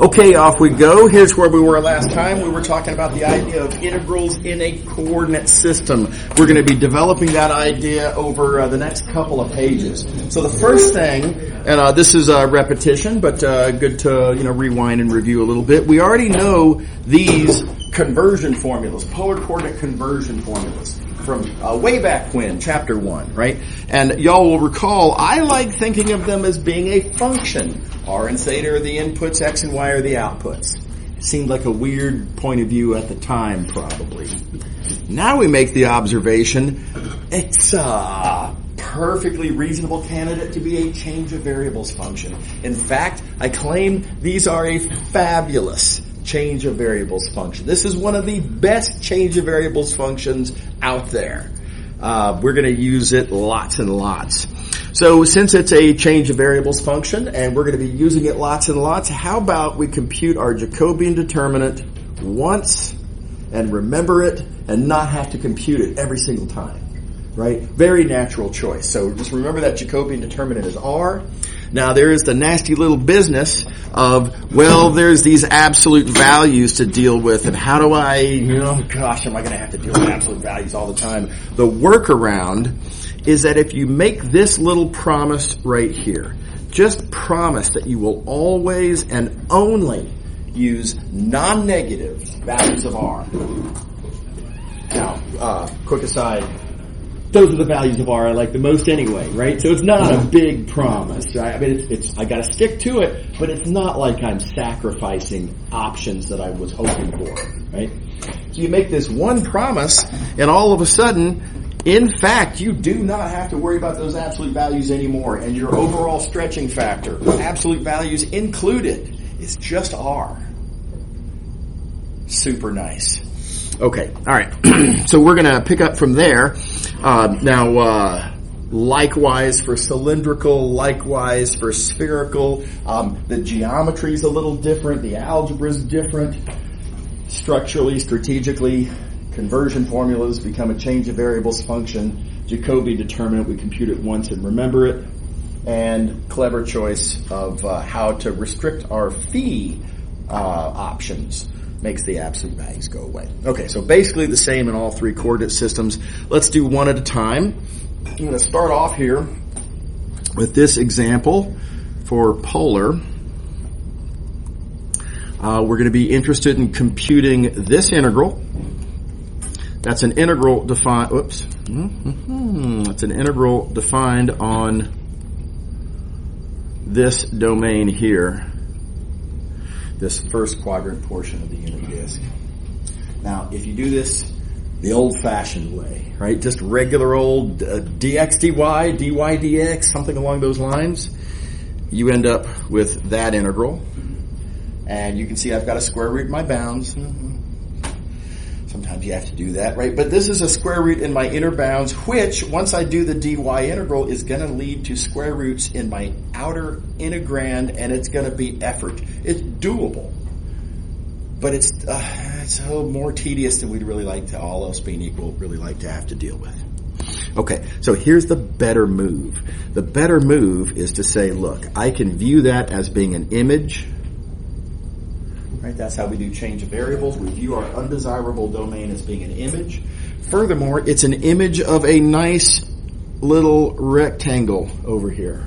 Okay, off we go. Here's where we were last time. We were talking about the idea of integrals in a coordinate system. We're going to be developing that idea over the next couple of pages. So the first thing, and this is a repetition, but good to rewind and review a little bit. We already know these conversion formulas, polar coordinate conversion formulas, from way back when, chapter 1, right? And y'all will recall, I like thinking of them as being a function. R and theta are the inputs, X and Y are the outputs. It seemed like a weird point of view at the time, probably. Now we make the observation, it's a perfectly reasonable candidate to be a change of variables function. In fact, I claim these are a fabulous change of variables function. This is one of the best change of variables functions out there. We're going to use it lots and lots. So since it's a change of variables function and we're going to be using it lots and lots, how about we compute our Jacobian determinant once and remember it and not have to compute it every single time, right? Very natural choice. So just remember that Jacobian determinant is R. Now there is the nasty little business of, well, there's these absolute values to deal with, and how do I, gosh, am I going to have to deal with absolute values all the time? The workaround is that if you make this little promise right here, just promise that you will always and only use non-negative values of R. Now, quick aside, those are the values of R I like the most anyway, right? So it's not a big promise, right? I mean, I gotta stick to it, but it's not like I'm sacrificing options that I was hoping for, right? So you make this one promise, and all of a sudden, in fact, you do not have to worry about those absolute values anymore, and your overall stretching factor, absolute values included, is just R. Super nice. Okay, all right. So we're going to pick up from there. Now, likewise for cylindrical, likewise for spherical. The geometry is a little different. The algebra is different. Structurally, strategically, conversion formulas become a change of variables function. Jacobian determinant, we compute it once and remember it. And clever choice of how to restrict our phi options makes the absolute values go away. Okay, so basically the same in all three coordinate systems. Let's do one at a time. I'm going to start off here with this example for polar. We're going to be interested in computing this integral. That's an integral defined, That's an integral defined on this domain here. This first quadrant portion of the unit disk. Now, if you do this the old-fashioned way, right, just regular old dx dy, dy dx, something along those lines, you end up with that integral. And you can see I've got a square root in my bounds. Sometimes you have to do that, right? But this is a square root in my inner bounds, which, once I do the dy integral, is going to lead to square roots in my outer integrand, and it's going to be effort. It's doable. But it's a little more tedious than we'd really like to, all else being equal, really like to have to deal with. Okay, so here's the better move. The better move is to say, look, I can view that as being an image. Right, that's how we do change of variables. We view our undesirable domain as being an image. Furthermore, it's an image of a nice little rectangle over here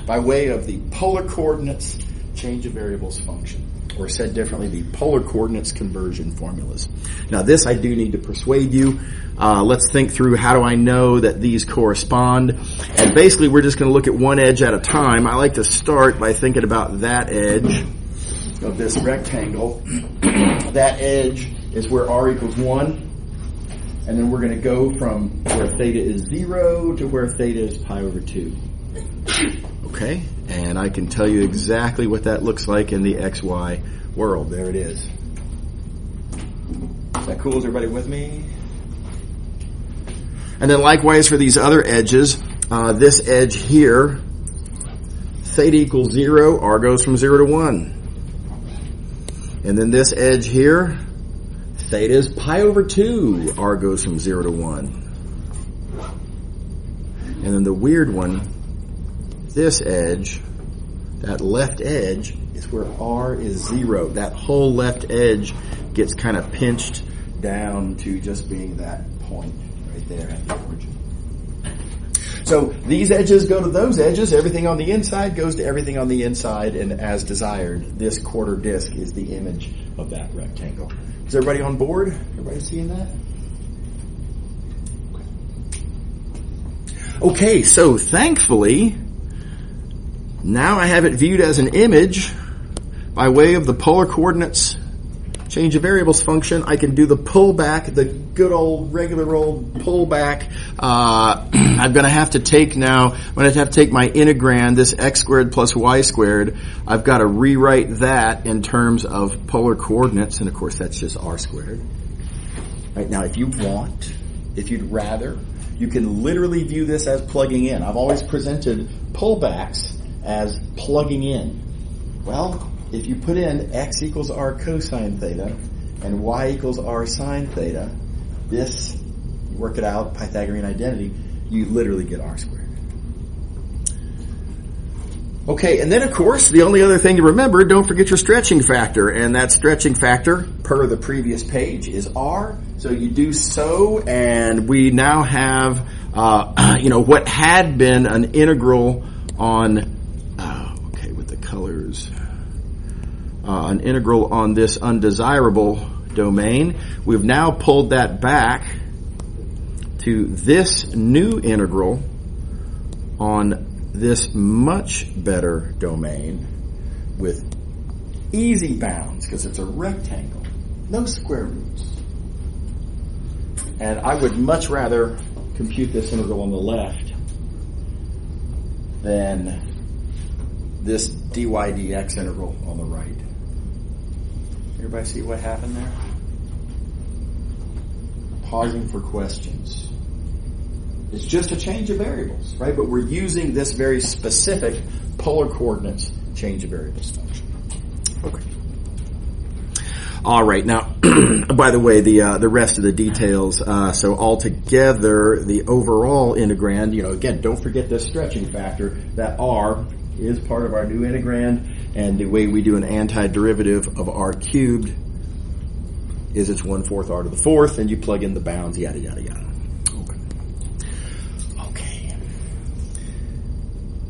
by way of the polar coordinates change of variables function. Or said differently, the polar coordinates conversion formulas. Now this I do need to persuade you. Let's think through, how do I know that these correspond? And basically we're just going to look at one edge at a time. I like to start by thinking about that edge of this rectangle. That edge is where r equals 1. And then we're going to go from where theta is 0 to where theta is pi over 2. Okay? And I can tell you exactly what that looks like in the XY world. There it is. Is that cool? Is everybody with me? And then likewise for these other edges, this edge here, theta equals 0, r goes from 0 to 1. And then this edge here, theta is pi over 2, r goes from 0 to 1. And then the weird one, this edge, that left edge, is where r is 0. That whole left edge gets kind of pinched down to just being that point right there at the origin. So these edges go to those edges. Everything on the inside goes to everything on the inside. And as desired, this quarter disc is the image of that rectangle. Is everybody on board? Everybody seeing that? Okay, so thankfully, now I have it viewed as an image by way of the polar coordinates change of variables function. I can do the pullback, the good old regular old pullback. I'm going to have to take now, I'm going to have to take my integrand, this x squared plus y squared. I've got to rewrite that in terms of polar coordinates, and of course that's just r squared. Right now, if you want, if you'd rather, you can literally view this as plugging in. I've always presented pullbacks as plugging in. Well, if you put in x equals r cosine theta and y equals r sine theta, this, you work it out, Pythagorean identity, you literally get r squared. Okay, and then of course, the only other thing to remember, don't forget your stretching factor, and that stretching factor, per the previous page, is r. So you do so, and we now have, what had been an integral on, with the colors, an integral on this undesirable domain. We've now pulled that back to this new integral on this much better domain with easy bounds because it's a rectangle, no square roots. And I would much rather compute this integral on the left than this dy dx integral on the right. Everybody see what happened there? Pausing for questions. It's just a change of variables, right? But we're using this very specific polar coordinates change of variables function. Okay. All right. Now, by the way, the rest of the details. So altogether, the overall integrand. Again, don't forget this stretching factor. That r is part of our new integrand, and the way we do an antiderivative of r cubed is it's 1/4 r to the 4th, and you plug in the bounds, yada yada yada. Okay.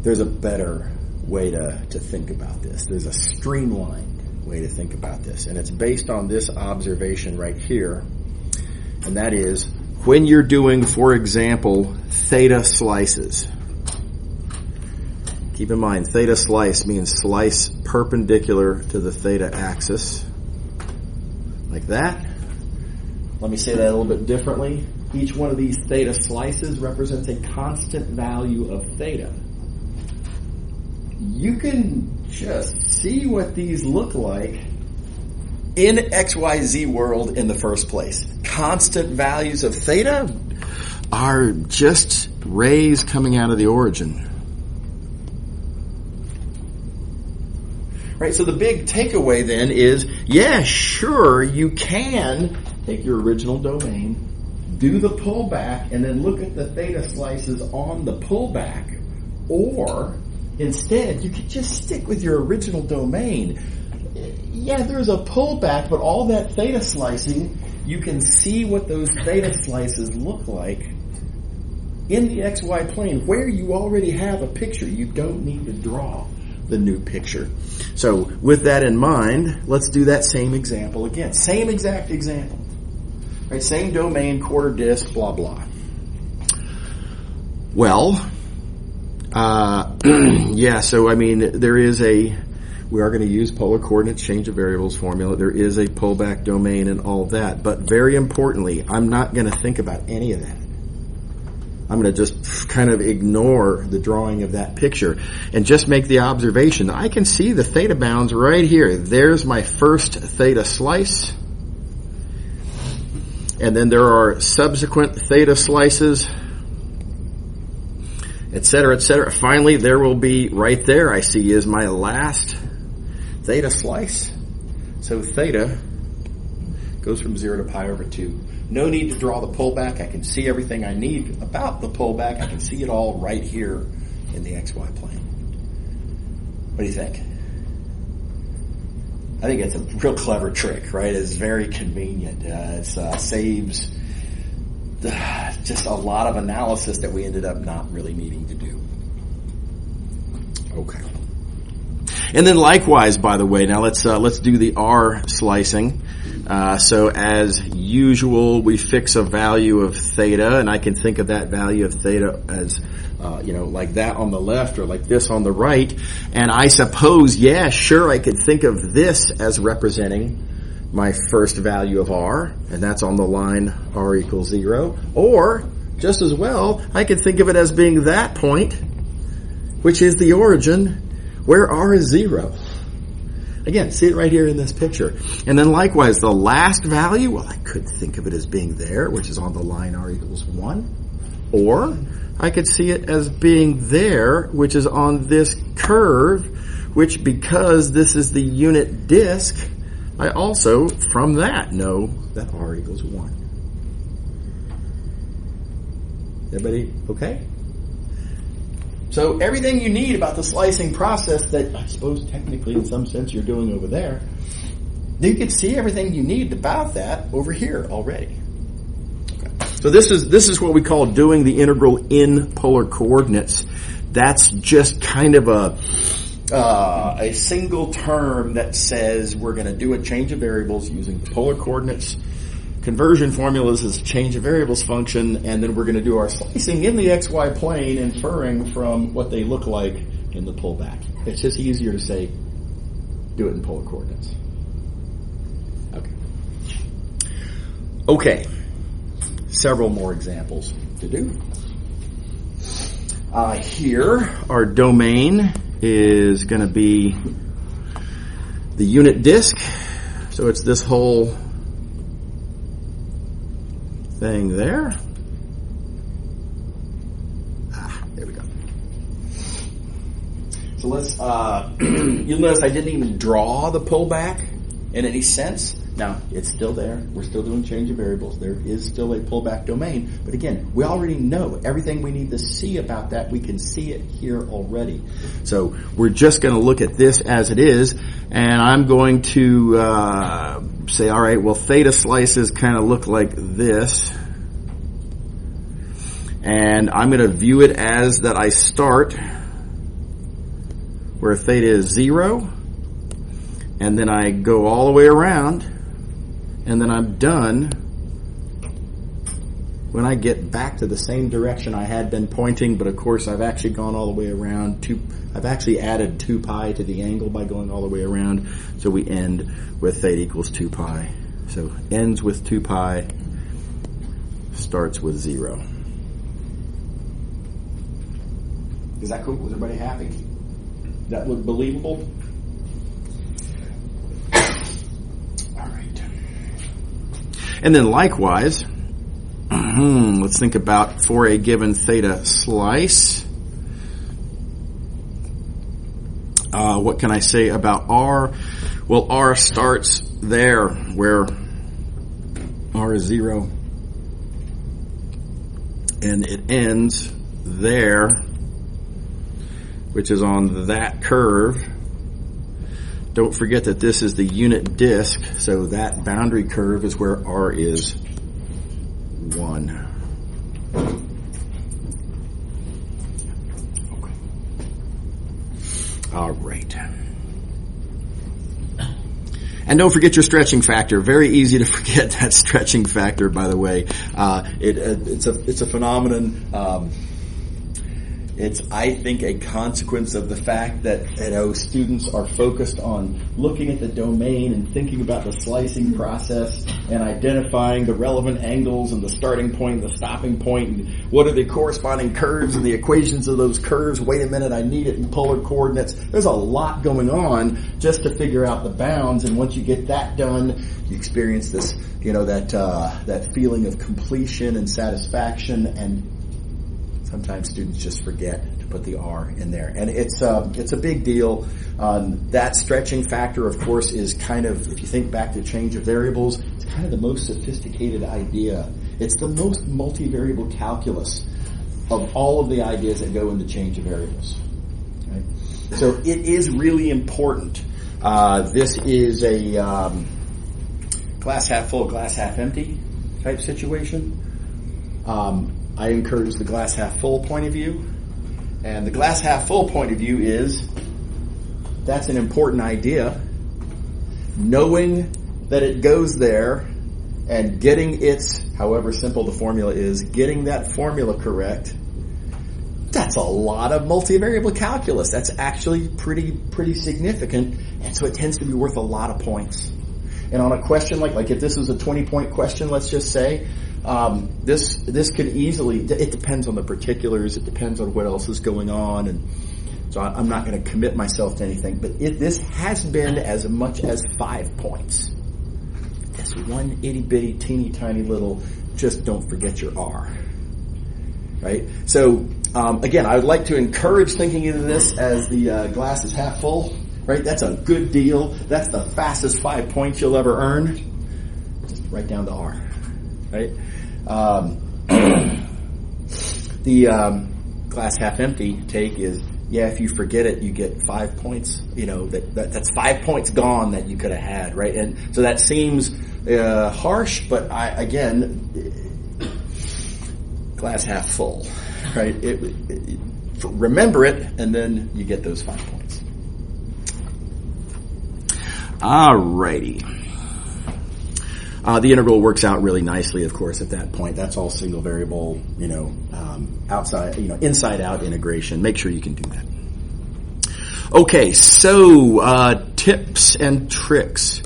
There's a better way to think about this. There's a streamlined way to think about this, and it's based on this observation right here, and that is when you're doing, for example, theta slices. Keep in mind, theta slice means slice perpendicular to the theta axis, like that. Let me say that a little bit differently. Each one of these theta slices represents a constant value of theta. You can just see what these look like in XYZ world in the first place. Constant values of theta are just rays coming out of the origin. Right, so the big takeaway then is, yeah, sure, you can take your original domain, do the pullback, and then look at the theta slices on the pullback. Or, instead, you could just stick with your original domain. Yeah, there's a pullback, but all that theta slicing, you can see what those theta slices look like in the XY plane, where you already have a picture. You don't need to draw the new picture. So with that in mind, let's do that same example again. Same exact example. Right? Same domain, quarter disk, blah, blah. Well, so there is we are going to use polar coordinates change of variables formula. There is a pullback domain and all that. But very importantly, I'm not going to think about any of that. I'm going to just kind of ignore the drawing of that picture and just make the observation. I can see the theta bounds right here. There's my first theta slice. And then there are subsequent theta slices, etc., etc. Finally, there will be right there, I see, is my last theta slice. So theta goes from 0 to pi over 2. No need to draw the pullback. I can see everything I need about the pullback. I can see it all right here in the XY plane. What do you think? I think it's a real clever trick, right? It's very convenient. It saves just a lot of analysis that we ended up not really needing to do. Okay. And then likewise, by the way, now let's do the R slicing. So as usual, we fix a value of theta, and I can think of that value of theta as, like that on the left or like this on the right. And I suppose, yeah, sure, I could think of this as representing my first value of R, and that's on the line R equals 0. Or, just as well, I could think of it as being that point, which is the origin, where R is 0. Again, see it right here in this picture. And then likewise, the last value, well, I could think of it as being there, which is on the line R equals 1. Or I could see it as being there, which is on this curve, which, because this is the unit disk, I also, from that, know that R equals 1. Everybody okay? So everything you need about the slicing process that I suppose technically in some sense you're doing over there, you can see everything you need about that over here already. Okay. So this is what we call doing the integral in polar coordinates. That's just kind of a single term that says we're going to do a change of variables using the polar coordinates. Conversion formulas is a change of variables function, and then we're going to do our slicing in the xy plane, inferring from what they look like in the pullback. It's just easier to say, do it in polar coordinates. Okay. Several more examples to do. Here, our domain is going to be the unit disk. So it's this whole thing there. There we go. So let's, you'll notice I didn't even draw the pullback in any sense. Now, it's still there. We're still doing change of variables. There is still a pullback domain. But again, we already know everything we need to see about that. We can see it here already. So we're just going to look at this as it is. And I'm going to say, all right, well, theta slices kind of look like this. And I'm going to view it as that I start where theta is 0. And then I go all the way around. And then I'm done when I get back to the same direction I had been pointing, but of course I've actually gone all the way around. I've actually added 2 pi to the angle by going all the way around, so we end with theta equals 2 pi. So ends with 2 pi, starts with 0. Is that cool? Was everybody happy? Does that look believable? And then likewise, let's think about for a given theta slice. What can I say about R? Well, R starts there where R is 0. And it ends there, which is on that curve. Don't forget that this is the unit disk, so that boundary curve is where R is 1. Okay. All right. And don't forget your stretching factor. Very easy to forget that stretching factor, by the way. It's a phenomenon. It's, I think, a consequence of the fact that, students are focused on looking at the domain and thinking about the slicing process and identifying the relevant angles and the starting point and the stopping point and what are the corresponding curves and the equations of those curves. Wait a minute, I need it in polar coordinates. There's a lot going on just to figure out the bounds, and once you get that done, you experience this, that feeling of completion and satisfaction, and sometimes students just forget to put the R in there. And it's a big deal. That stretching factor, of course, is kind of, if you think back to change of variables, it's kind of the most sophisticated idea. It's the most multivariable calculus of all of the ideas that go into change of variables. Right? So it is really important This is a glass half full, glass half empty type situation. I encourage the glass half full point of view. And the glass half full point of view is, that's an important idea. Knowing that it goes there and getting its, however simple the formula is, getting that formula correct, that's a lot of multivariable calculus. That's actually pretty significant, and so it tends to be worth a lot of points. And on a question like if this was a 20-point question, let's just say, this could easily, it depends on the particulars, it depends on what else is going on, and so I'm not going to commit myself to anything, but this has been as much as 5 points. This one itty-bitty, teeny-tiny little, just don't forget your R. Right? So, again, I would like to encourage thinking into this as the glass is half full. Right? That's a good deal. That's the fastest 5 points you'll ever earn. Just write down the R. Right? The glass half empty take is, if you forget it, you get 5 points. That's 5 points gone that you could have had, right? And so that seems harsh, but glass half full, right? Remember it, and then you get those 5 points. Alrighty. The integral works out really nicely, of course, at that point. That's all single variable, inside out integration. Make sure you can do that. Okay, so tips and tricks.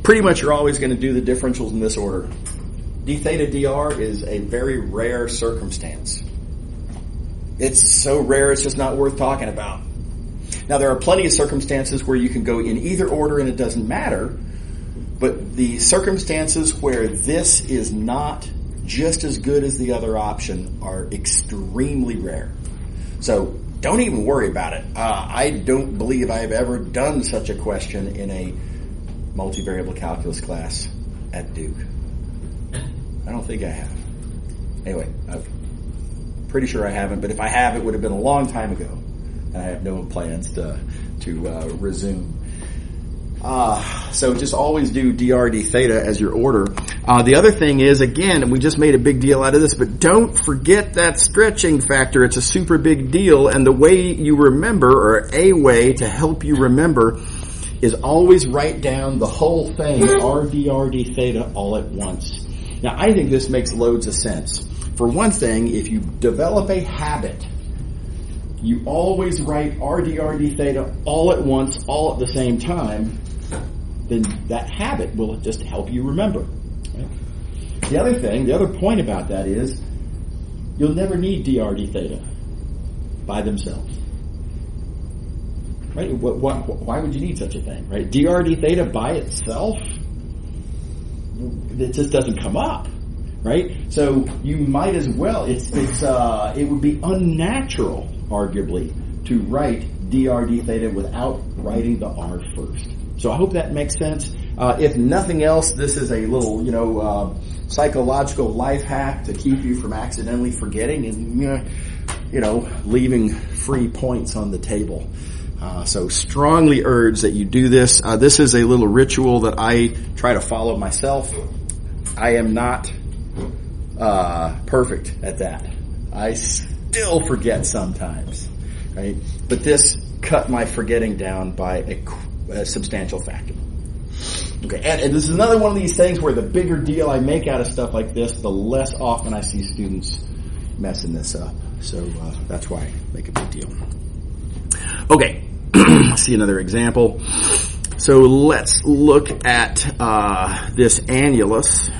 Pretty much you're always going to do the differentials in this order. D theta dr is a very rare circumstance. It's so rare it's just not worth talking about. Now, there are plenty of circumstances where you can go in either order and it doesn't matter, but the circumstances where this is not just as good as the other option are extremely rare. So don't even worry about it. I don't believe I've ever done such a question in a multivariable calculus class at Duke. I don't think I have. Anyway, I'm pretty sure I haven't, but if I have, it would have been a long time ago. And I have no plans to resume. So just always do dr d theta as your order. The other thing is, again, and we just made a big deal out of this, but don't forget that stretching factor. It's a super big deal, and the way you remember, or a way to help you remember, is always write down the whole thing, r dr d theta, all at once. Now, I think this makes loads of sense. For one thing, if you develop a habit, you always write r dr d theta all at once, all at the same time, then that habit will just help you remember. Right? The other point about that is, you'll never need dr d theta by themselves. Right? Why would you need such a thing? Right? Dr d theta by itself, it just doesn't come up. Right? So you might as well. It would be unnatural, arguably, to write dr d theta without writing the r first. So I hope that makes sense. If nothing else, this is a little, psychological life hack to keep you from accidentally forgetting and, leaving free points on the table. So strongly urge that you do this. This is a little ritual that I try to follow myself. I am not perfect at that. I still forget sometimes, right? But this cut my forgetting down by a substantial factor. Okay, and this is another one of these things where the bigger deal I make out of stuff like this, the less often I see students messing this up. So that's why I make a big deal. Okay, see another example. So let's look at this annulus,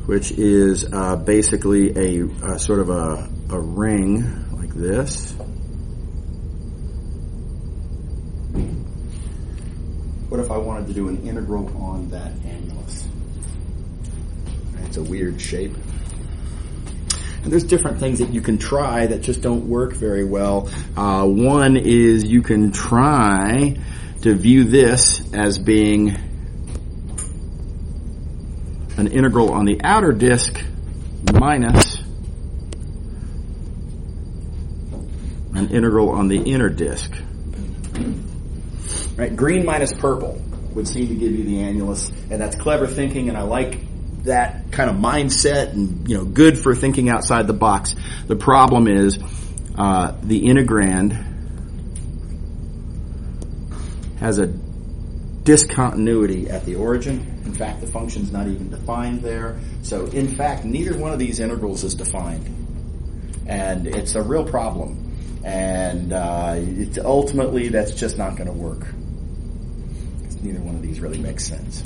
which is basically a sort of a ring like this. What if I wanted to do an integral on that annulus? It's a weird shape. And there's different things that you can try that just don't work very well. One is you can try to view this as being an integral on the outer disk minus an integral on the inner disk. Right, green minus purple would seem to give you the annulus, and that's clever thinking, and I like that kind of mindset, and good for thinking outside the box. The problem is the integrand has a discontinuity at the origin. In fact, the function's not even defined there. So, in fact, neither one of these integrals is defined, and it's a real problem. And ultimately, that's just not going to work. Neither one of these really makes sense.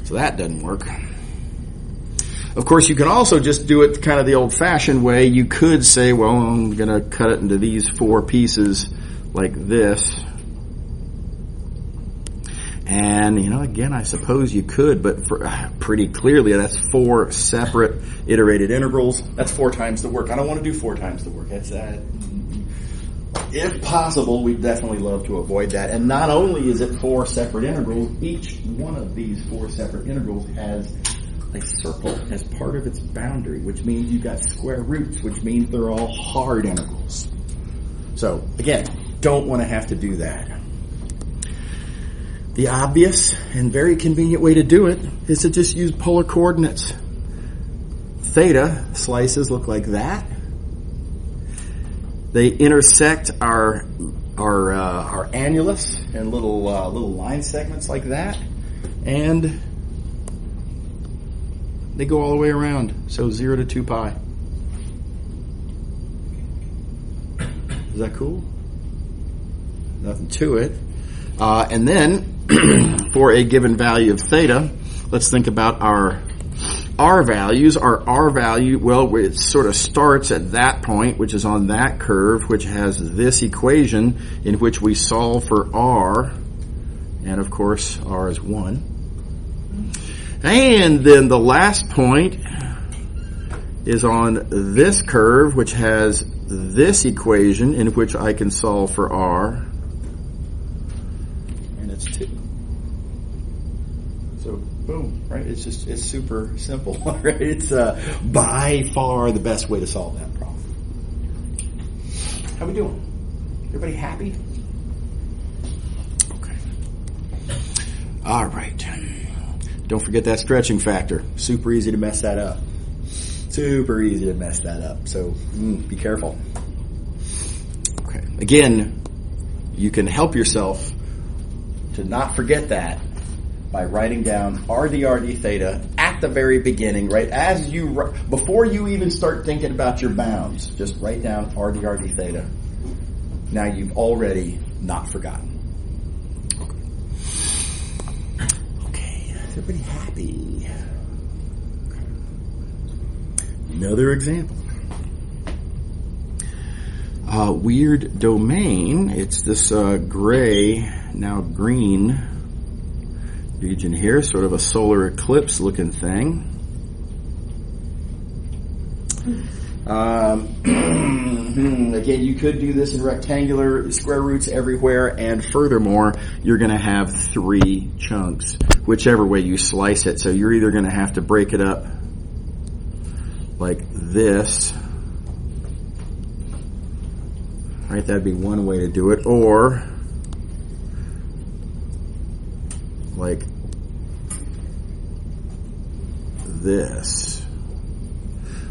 So that doesn't work. Of course, you can also just do it kind of the old-fashioned way. You could say, well, I'm going to cut it into these 4 pieces like this. And, again, I suppose you could, but pretty clearly that's 4 separate iterated integrals. That's 4 times the work. I don't want to do 4 times the work. That's if possible, we'd definitely love to avoid that. And not only is it 4 separate integrals, each one of these 4 separate integrals has a circle as part of its boundary, which means you've got square roots, which means they're all hard integrals. So, again, don't want to have to do that. The obvious and very convenient way to do it is to just use polar coordinates. Theta slices look like that. They intersect our annulus in little line segments like that, and they go all the way around. So 0 to 2 pi. Is that cool? Nothing to it. And then for a given value of theta, let's think about our R values. Our R value, well, it sort of starts at that point, which is on that curve, which has this equation in which we solve for R. And, of course, R is 1. And then the last point is on this curve, which has this equation in which I can solve for R. And it's 2. So, boom, right? It's super simple, right? It's by far the best way to solve that problem. How we doing? Everybody happy? Okay. All right. Don't forget that stretching factor. Super easy to mess that up. Super easy to mess that up. So, be careful. Okay. Again, you can help yourself to not forget that by writing down RD theta at the very beginning, right? Before you even start thinking about your bounds, just write down RD theta. Now you've already not forgotten. Okay, is everybody happy? Okay. Another example. Weird domain. It's this gray, now green region here, sort of a solar eclipse looking thing. Again, you could do this in rectangular, square roots everywhere, and furthermore, you're going to have 3 chunks, whichever way you slice it. So you're either going to have to break it up like this, right? That'd be one way to do it, or like this.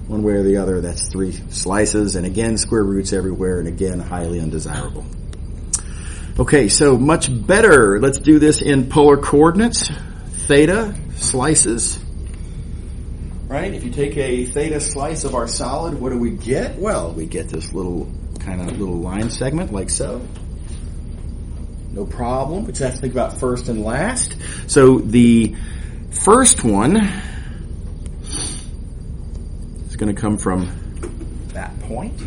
One way or the other, that's 3 slices, and again, square roots everywhere, and again, highly undesirable. Okay, so much better. Let's do this in polar coordinates. Theta slices. Right? If you take a theta slice of our solid, what do we get? Well, we get this little line segment like so. No problem. We just have to think about first and last. So the first one is going to come from that point.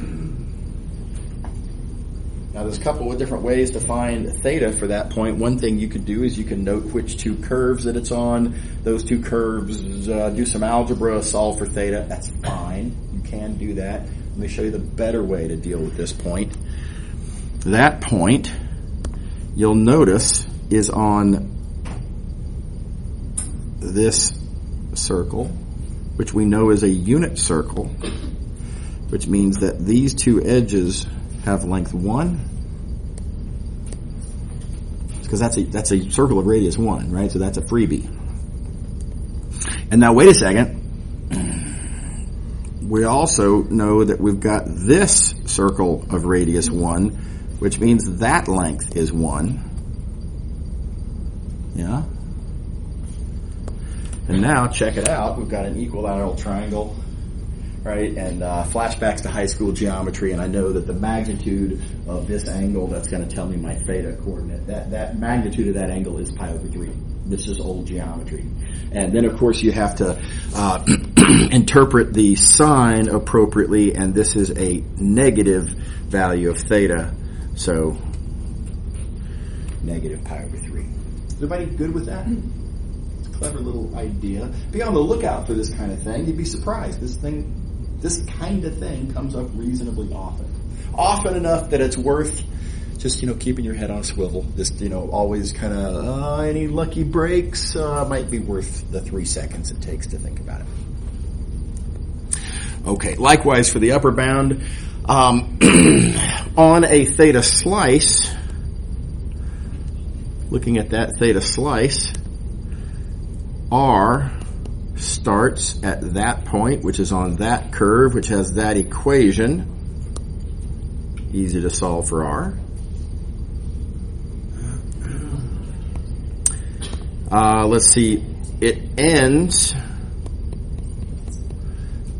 Now there's a couple of different ways to find theta for that point. One thing you could do is you can note which 2 curves that it's on. Those 2 curves, do some algebra, solve for theta. That's fine. You can do that. Let me show you the better way to deal with this point. That point, you'll notice, is on this circle, which we know is a unit circle, which means that these 2 edges have length 1. Because that's a circle of radius 1, right? So that's a freebie. And now wait a second. We also know that we've got this circle of radius 1, which means that length is 1. Yeah? And now, check it out. We've got an equilateral triangle, right? And flashbacks to high school geometry, and I know that the magnitude of this angle, that's going to tell me my theta coordinate. That magnitude of that angle is pi over 3. This is old geometry. And then, of course, you have to interpret the sine appropriately, and this is a negative value of theta. So, negative pi over 3. Is everybody good with that? It's a clever little idea. Be on the lookout for this kind of thing. You'd be surprised. This kind of thing comes up reasonably often. Often enough that it's worth just, keeping your head on a swivel. Just, always kind of, any lucky breaks might be worth the 3 seconds it takes to think about it. Okay, likewise for the upper bound, on a theta slice, looking at that theta slice, R starts at that point, which is on that curve, which has that equation. Easy to solve for R. Let's see, it ends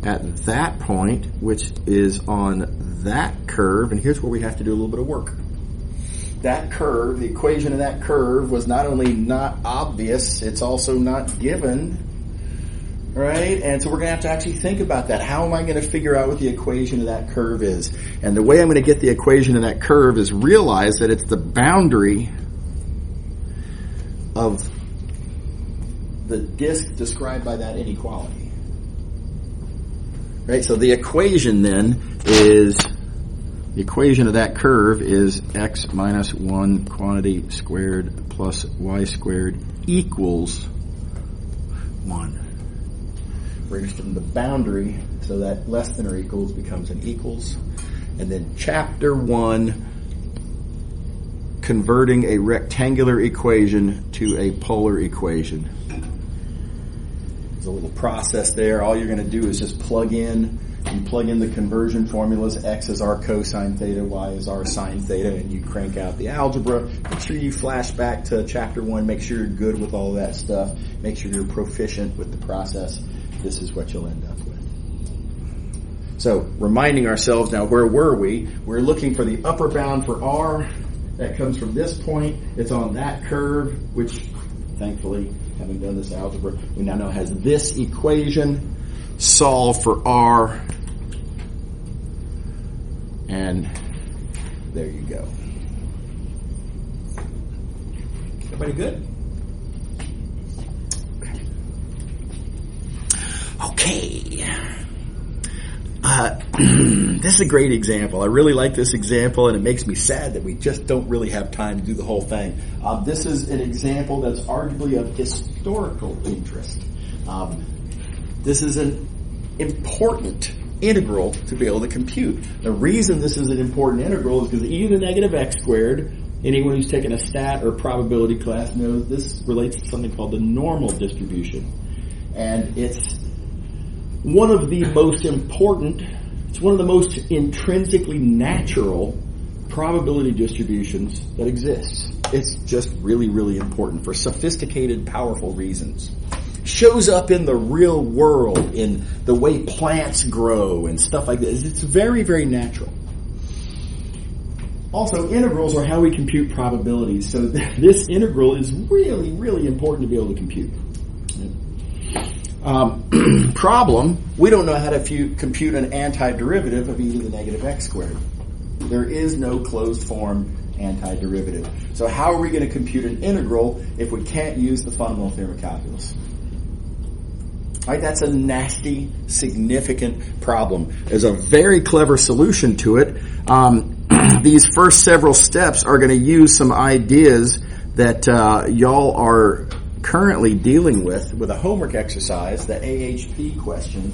at that point, which is on that curve, and here's where we have to do a little bit of work. That curve, the equation of that curve was not only not obvious, it's also not given, right? And so we're going to have to actually think about that. How am I going to figure out what the equation of that curve is? And the way I'm going to get the equation of that curve is realize that it's the boundary of the disk described by that inequality. Right? So the equation then is, the equation of that curve is x minus 1 quantity squared plus y squared equals 1. We're interested in the boundary, so that less than or equals becomes an equals. And then chapter 1, converting a rectangular equation to a polar equation. There's a little process there. All you're going to do is just plug in the conversion formulas. X is r cosine theta, y is r sine theta, and you crank out the algebra. Make sure you flash back to chapter 1. Make sure you're good with all of that stuff. Make sure you're proficient with the process. This is what you'll end up with. So, reminding ourselves now, where were we? We're looking for the upper bound for R. That comes from this point. It's on that curve, which, thankfully, having done this algebra, we now know has this equation. Solve for R. And there you go. Everybody good? Okay. This is a great example. I really like this example, and it makes me sad that we just don't really have time to do the whole thing. This is an example that's arguably of historical interest. This is an important integral to be able to compute. The reason this is an important integral is because e to the negative x squared, anyone who's taken a stat or probability class knows this relates to something called the normal distribution. And it's one of the most important, it's one of the most intrinsically natural probability distributions that exists. It's just really, really important for sophisticated, powerful reasons. Shows up in the real world, in the way plants grow and stuff like this. It's very, very natural. Also, integrals are how we compute probabilities. So this integral is really, really important to be able to compute. Problem, we don't know how to compute an antiderivative of e to the negative x squared. There is no closed form antiderivative. So how are we going to compute an integral if we can't use the fundamental theorem of calculus? Right, that's a nasty, significant problem. There's a very clever solution to it. These first several steps are going to use some ideas that y'all are currently dealing with a homework exercise, the AHP question.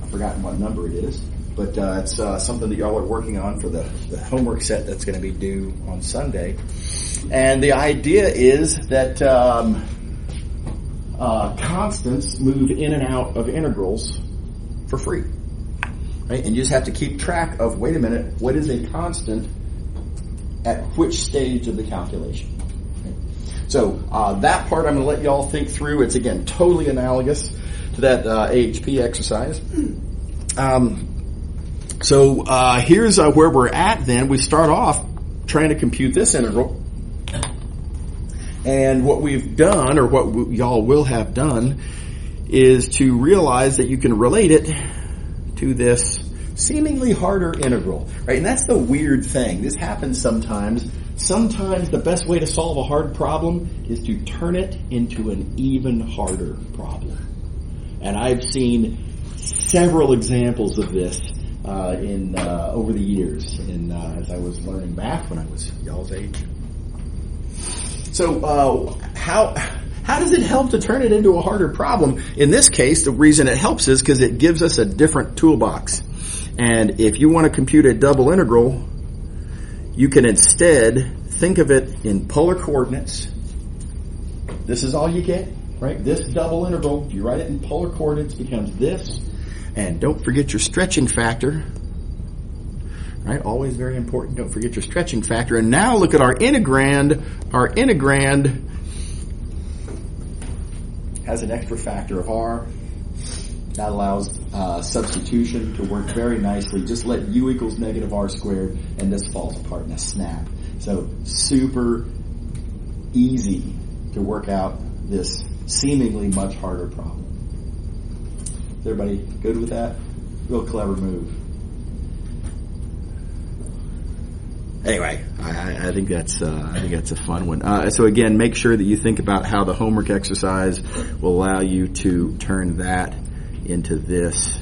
I've forgotten what number it is. but it's something that y'all are working on for the homework set that's going to be due on Sunday. And the idea is that constants move in and out of integrals for free. Right? And you just have to keep track of, wait a minute, what is a constant at which stage of the calculation? Okay. So that part I'm going to let y'all think through. It's, again, totally analogous to that AHP exercise. So here's where we're at then. We start off trying to compute this integral. And what we've done, or what y'all will have done, is to realize that you can relate it to this seemingly harder integral, right? And that's the weird thing. This happens sometimes. Sometimes the best way to solve a hard problem is to turn it into an even harder problem. And I've seen several examples of this over the years, as I was learning math when I was y'all's age. So how does it help to turn it into a harder problem? In this case, the reason it helps is because it gives us a different toolbox. And if you want to compute a double integral, you can instead think of it in polar coordinates. This is all you get, right? This double integral, if you write it in polar coordinates, becomes this. And don't forget your stretching factor. Right? Always very important. Don't forget your stretching factor. And now look at our integrand. Our integrand has an extra factor of r. That allows substitution to work very nicely. Just let u equals negative r squared, and this falls apart in a snap. So super easy to work out this seemingly much harder problem. Is everybody good with that? Real clever move. Anyway, I think that's a fun one. So again, make sure that you think about how the homework exercise will allow you to turn that into this.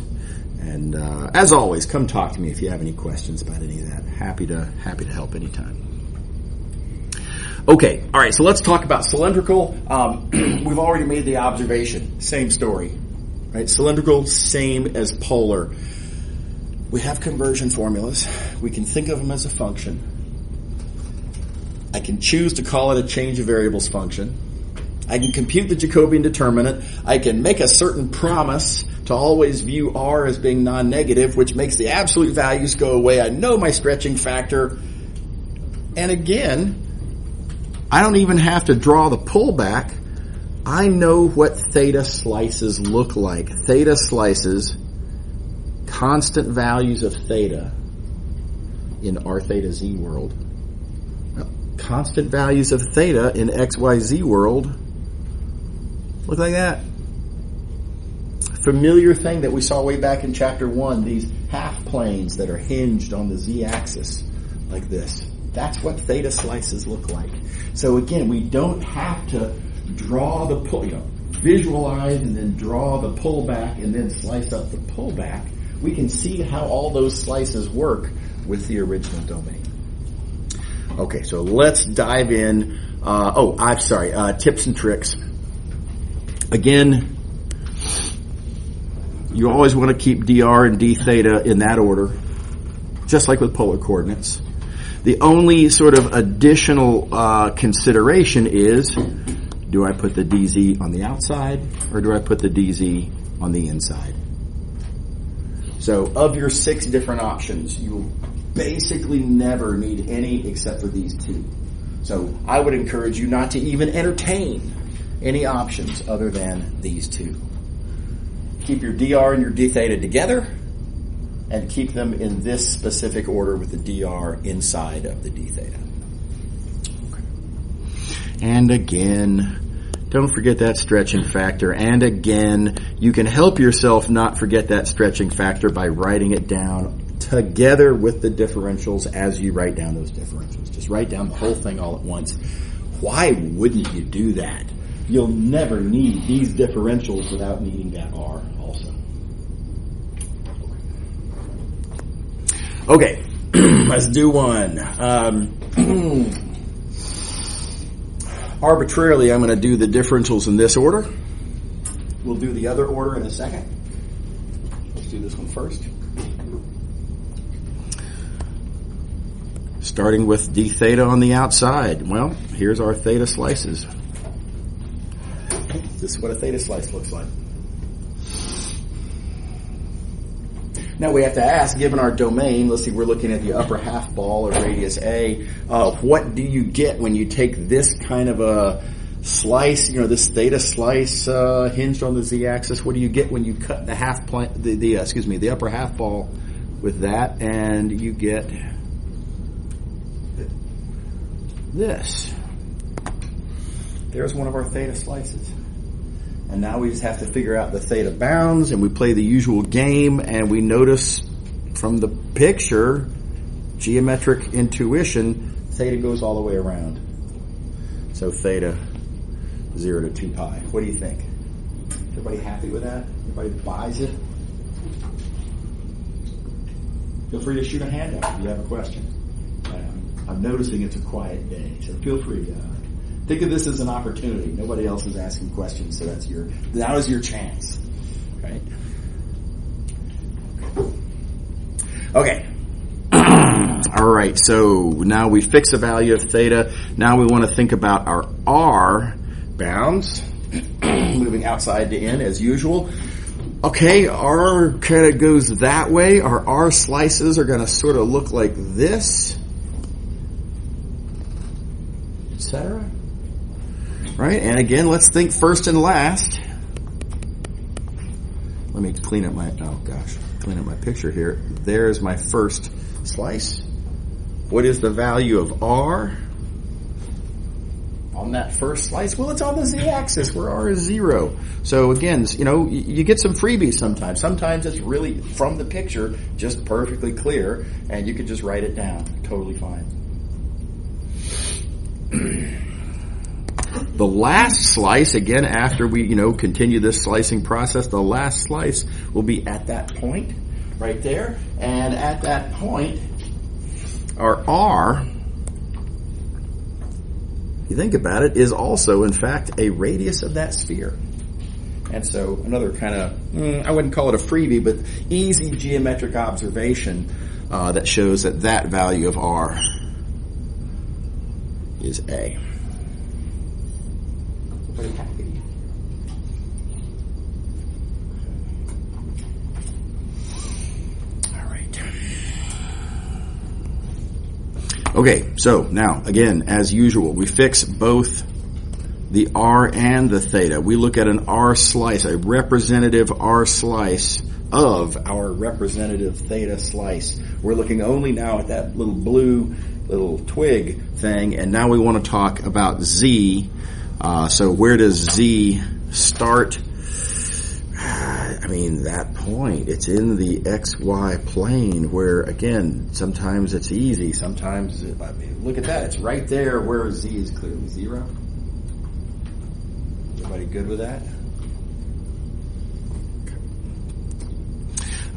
And as always, come talk to me if you have any questions about any of that. Happy to help anytime. Okay, all right. So let's talk about cylindrical. We've already made the observation. Same story, right? Cylindrical, same as polar. We have conversion formulas. We can think of them as a function. I can choose to call it a change of variables function. I can compute the Jacobian determinant. I can make a certain promise to always view r as being non-negative, which makes the absolute values go away. I know my stretching factor. And again, I don't even have to draw the pullback. I know what theta slices look like. Theta slices, constant values of theta in r theta z world. Constant values of theta in XYZ world look like that. Familiar thing that we saw way back in chapter 1, these half planes that are hinged on the z-axis like this. That's what theta slices look like. So again, we don't have to draw the visualize and then draw the pullback and then slice up the pullback. We can see how all those slices work with the original domain. Okay, so let's dive in. Tips and tricks. Again, you always want to keep dr and d theta in that order, just like with polar coordinates. The only sort of additional consideration is, do I put the dz on the outside or do I put the dz on the inside? So of your 6 different options, you'll basically never need any except for these 2. So I would encourage you not to even entertain any options other than these 2. Keep your dr and your d theta together and keep them in this specific order with the dr inside of the d theta. Okay. And again, don't forget that stretching factor. And again, you can help yourself not forget that stretching factor by writing it down together with the differentials as you write down those differentials. Just write down the whole thing all at once. Why wouldn't you do that? You'll never need these differentials without needing that r also. Okay, let's do one. Arbitrarily, I'm going to do the differentials in this order. We'll do the other order in a second. Let's do this one first. starting with d theta on the outside. Well, here's our theta slices. This is what a theta slice looks like. Now we have to ask, given our domain, let's see, we're looking at the upper half ball or radius A, what do you get when you take this kind of a slice, this theta slice hinged on the z-axis? What do you get when you cut the the upper half ball with that, and you get this? There's one of our theta slices. And now we just have to figure out the theta bounds, and we play the usual game, and we notice from the picture, geometric intuition, theta goes all the way around. So theta 0 to 2 pi. What do you think? Everybody happy with that? Everybody buys it? Feel free to shoot a hand up if you have a question. I'm noticing it's a quiet day, so feel free to think of this as an opportunity. Nobody else is asking questions, so that was your chance, right? Okay. All right, so now we fix a value of theta. Now we want to think about our R bounds, moving outside to in as usual. Okay, R kind of goes that way. Our R slices are going to sort of look like this, etc. Right, and again, let's think first and last. Let me clean up my picture here. There's my first slice. What is the value of R on that first slice? Well, it's on the z-axis where R is 0. So again, you get some freebies sometimes. Sometimes it's really from the picture, just perfectly clear, and you could just write it down. Totally fine. The last slice, again, after we, continue this slicing process, the last slice will be at that point right there. And at that point, our R, if you think about it, is also, in fact, a radius of that sphere. And so another kind of, I wouldn't call it a freebie, but easy geometric observation that shows that value of R is A. Very happy. All right. Okay, so now, again, as usual, we fix both the R and the theta. We look at an R slice, a representative R slice of our representative theta slice. We're looking only now at that little blue little twig thing, and now we want to talk about Z. So where does Z start? That point, it's in the XY plane where, again, sometimes it's easy. Sometimes, look at that. It's right there where Z is clearly 0. Everybody good with that?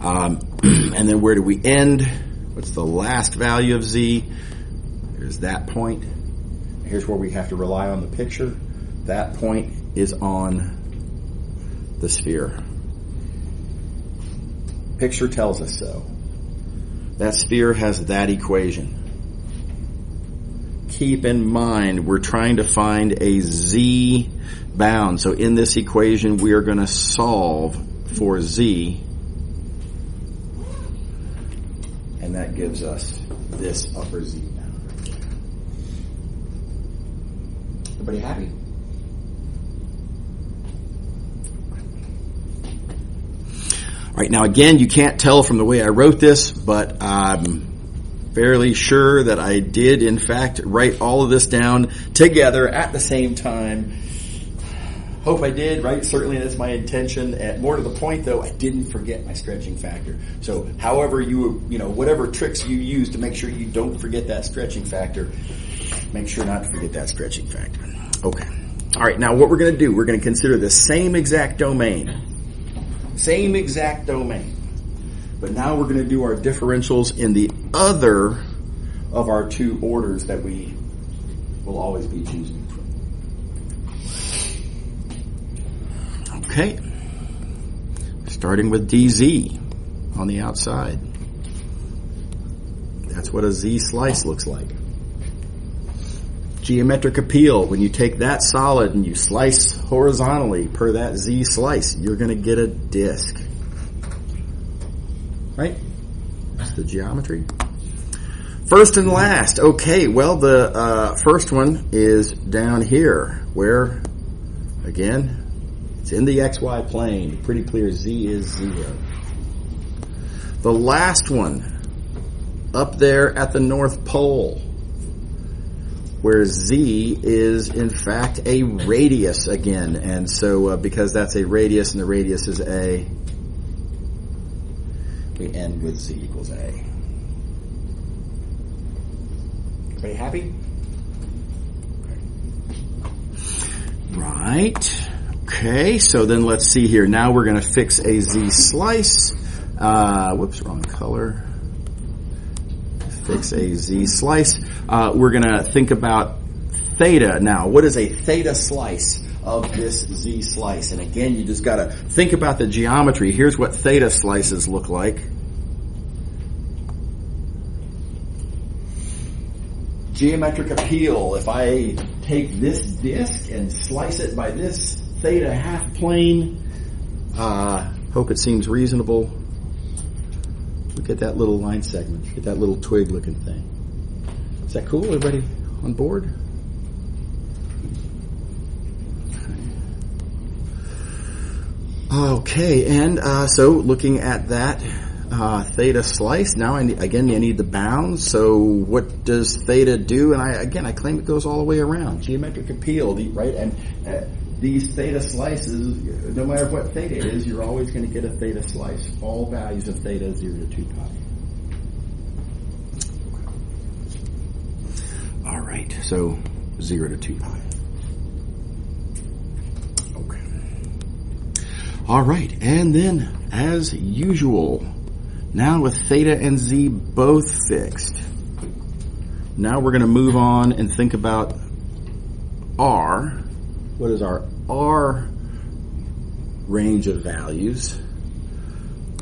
And then where do we end? What's the last value of Z? Here's that point. Here's where we have to rely on the picture. That point is on the sphere. Picture tells us so. That sphere has that equation. Keep in mind, we're trying to find a Z bound. So in this equation, we are going to solve for Z. And that gives us this upper Z bound. Everybody happy? All right, now again, you can't tell from the way I wrote this, but I'm fairly sure that I did, in fact, write all of this down together at the same time. Hope I did, right? Certainly that's my intention. And more to the point, though, I didn't forget my stretching factor. So however whatever tricks you use to make sure you don't forget that stretching factor, make sure not to forget that stretching factor. Okay. All right, now what we're going to do, we're going to consider the same exact domain. Same exact domain. But now we're going to do our differentials in the other of our two orders that we will always be choosing from. Okay. Starting with dz on the outside. That's what a z-slice looks like. Geometric appeal, when you take that solid and you slice horizontally per that z-slice, you're going to get a disk. Right? That's the geometry. First and last. Okay, well, the first one is down here where, again, it's in the xy plane. Pretty clear z is 0. The last one, up there at the North Pole, where z is, in fact, a radius again. And so, because that's a radius and the radius is a, we end with z equals a. Everybody happy? Right. Okay, so then let's see here. Now we're going to fix a z-slice. Whoops, wrong color. Fix a z-slice. We're going to think about theta. Now, what is a theta slice of this z-slice? And again, you just got to think about the geometry. Here's what theta slices look like. Geometric appeal. If I take this disk and slice it by this theta half plane, hope it seems reasonable. Look at that little line segment. Look at that little twig looking thing. Is that cool? Everybody on board? Okay, and so looking at that theta slice, now I need the bounds. So what does theta do? And I claim it goes all the way around. Geometric appeal, right? And these theta slices, no matter what theta is, you're always going to get a theta slice. All values of theta 0 to 2 pi. All right, so 0 to 2 pi. Okay. All right, and then as usual, now with theta and z both fixed, now we're going to move on and think about r. What is our r range of values?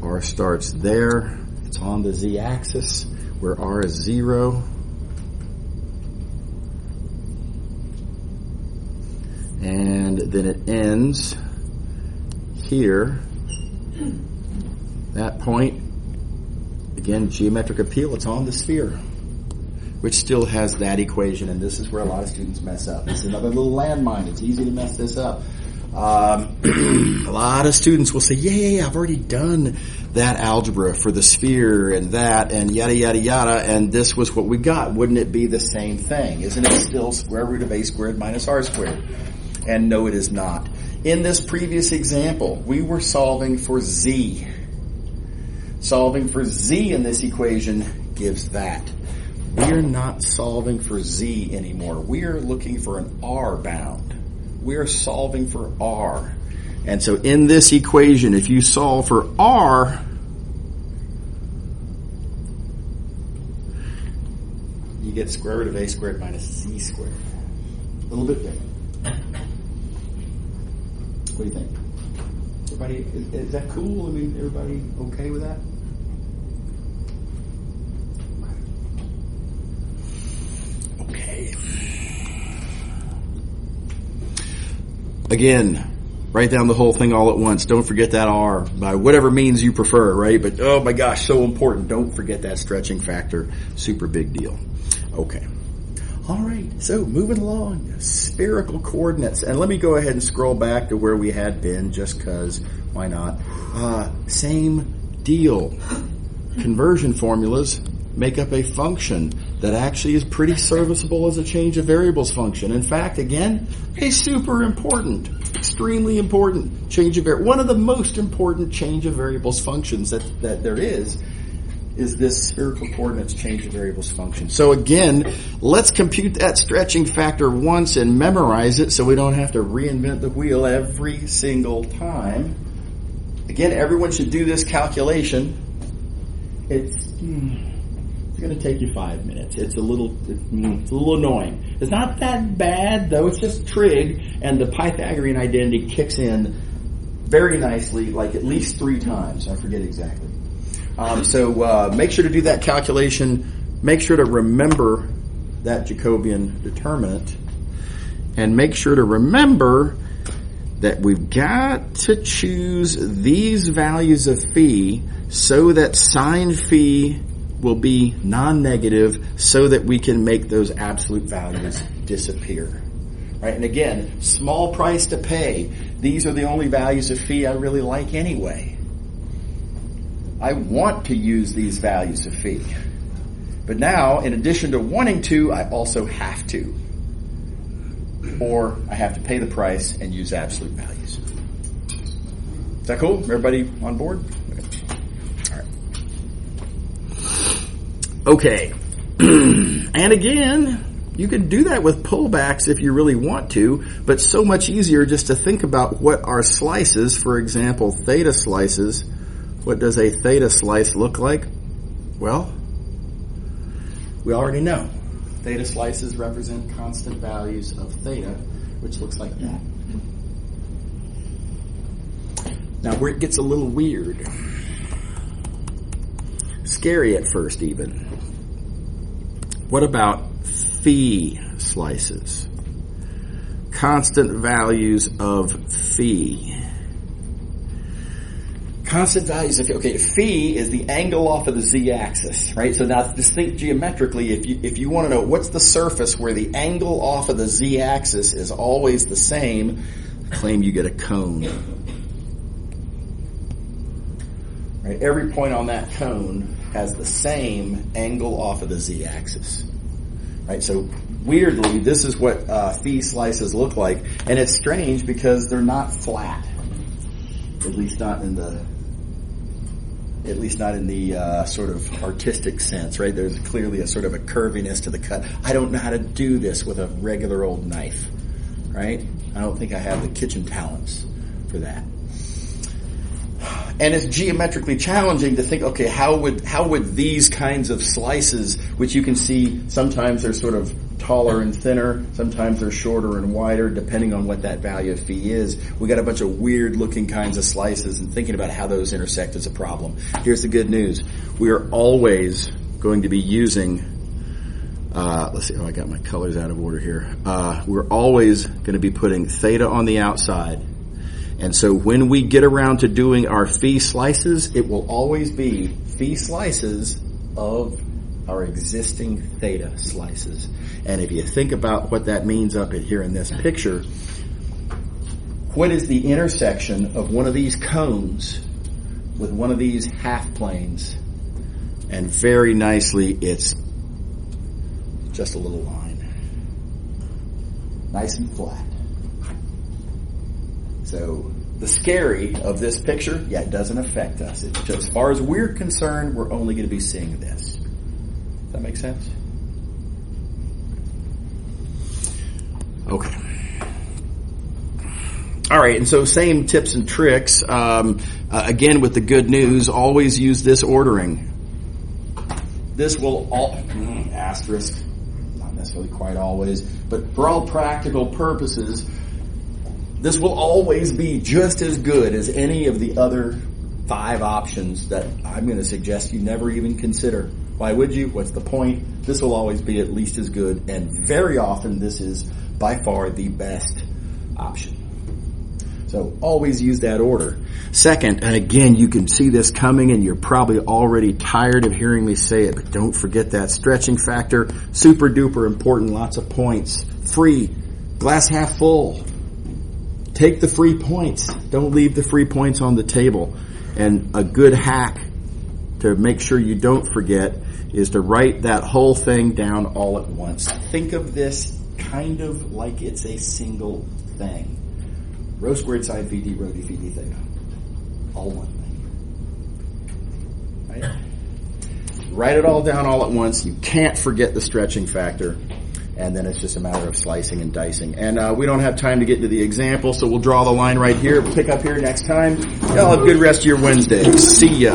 R starts there. It's on the z-axis where r is 0. And then it ends here. That point, again, geometric appeal, it's on the sphere, which still has that equation, and this is where a lot of students mess up. It's another little landmine. It's easy to mess this up. A lot of students will say, yeah, I've already done that algebra for the sphere and that and yada, yada, yada, and this was what we got. Wouldn't it be the same thing? Isn't it still square root of a squared minus r squared? And no, it is not. In this previous example, we were solving for z. Solving for z in this equation gives that. We're not solving for z anymore. We are looking for an r bound. We are solving for r. And so in this equation, if you solve for r, you get square root of a squared minus z squared. A little bit different. What do you think? Everybody, is that cool? I mean, everybody okay with that? Okay. Again, write down the whole thing all at once. Don't forget that R by whatever means you prefer, right? But oh my gosh, so important. Don't forget that stretching factor. Super big deal. Okay. All right. So moving along, spherical coordinates. And let me go ahead and scroll back to where we had been just because, why not? Same deal. Conversion formulas make up a function that actually is pretty serviceable as a change of variables function. In fact, again, a super important, extremely important change of variables. One of the most important change of variables functions that there is this spherical coordinates change of variables function. So again, let's compute that stretching factor once and memorize it so we don't have to reinvent the wheel every single time. Again, everyone should do this calculation. It's going to take you 5 minutes. It's a little annoying. It's not that bad, though. It's just trig, and the Pythagorean identity kicks in very nicely, like at least 3 times. I forget exactly. So make sure to do that calculation make sure to remember that Jacobian determinant, and make sure to remember that we've got to choose these values of phi so that sine phi will be non-negative, so that we can make those absolute values disappear. Right? And again, small price to pay. These are the only values of phi I really like anyway. I want to use these values of phi. But now, in addition to wanting to, I also have to. Or I have to pay the price and use absolute values. Is that cool? Everybody on board? Okay. And again, you can do that with pullbacks if you really want to, but so much easier just to think about what are slices. For example, theta slices. What does a theta slice look like? Well, we already know. Theta slices represent constant values of theta, which looks like that. Now, where it gets a little weird, scary at first even. What about phi slices? Constant values of phi. Constant values of phi. Okay, phi is the angle off of the z-axis, right? So now just think geometrically. If you want to know what's the surface where the angle off of the z-axis is always the same, claim you get a cone. Right? Every point on that cone has the same angle off of the z-axis. Right? So weirdly, this is what phi slices look like, and it's strange because they're not flat. At least not in the sort of artistic sense, right? There's clearly a sort of a curviness to the cut. I don't know how to do this with a regular old knife, right? I don't think I have the kitchen talents for that. And it's geometrically challenging to think, okay, how would these kinds of slices, which you can see sometimes they're sort of taller and thinner, sometimes they're shorter and wider, depending on what that value of phi is. We got a bunch of weird looking kinds of slices, and thinking about how those intersect is a problem. Here's the good news. We are always going to be using, let's see, I got my colors out of order here. We're always going to be putting theta on the outside. And so when we get around to doing our phi slices, it will always be phi slices of our existing theta slices. And if you think about what that means up here in this picture, what is the intersection of one of these cones with one of these half planes? And very nicely, it's just a little line. Nice and flat. So the scary of this picture, it doesn't affect us. As far as we're concerned, we're only going to be seeing this. Does that make sense? Okay. All right, and so same tips and tricks. Again, with the good news, always use this ordering. This will asterisk, not necessarily quite always, but for all practical purposes, this will always be just as good as any of the other 5 options that I'm going to suggest you never even consider. Why would you? What's the point? This will always be at least as good, and very often this is by far the best option. So always use that order. Second, and again, you can see this coming and you're probably already tired of hearing me say it, but don't forget that stretching factor. Super duper important, lots of points. Free, glass half full. Take the free points. Don't leave the free points on the table. And a good hack to make sure you don't forget is to write that whole thing down all at once. Think of this kind of like it's a single thing. Rho squared sine phi d rho d phi d theta. All one thing. Right? Write it all down all at once. You can't forget the stretching factor. And then it's just a matter of slicing and dicing. And we don't have time to get into the example, so we'll draw the line right here. Pick up here next time. Y'all have a good rest of your Wednesday. See ya.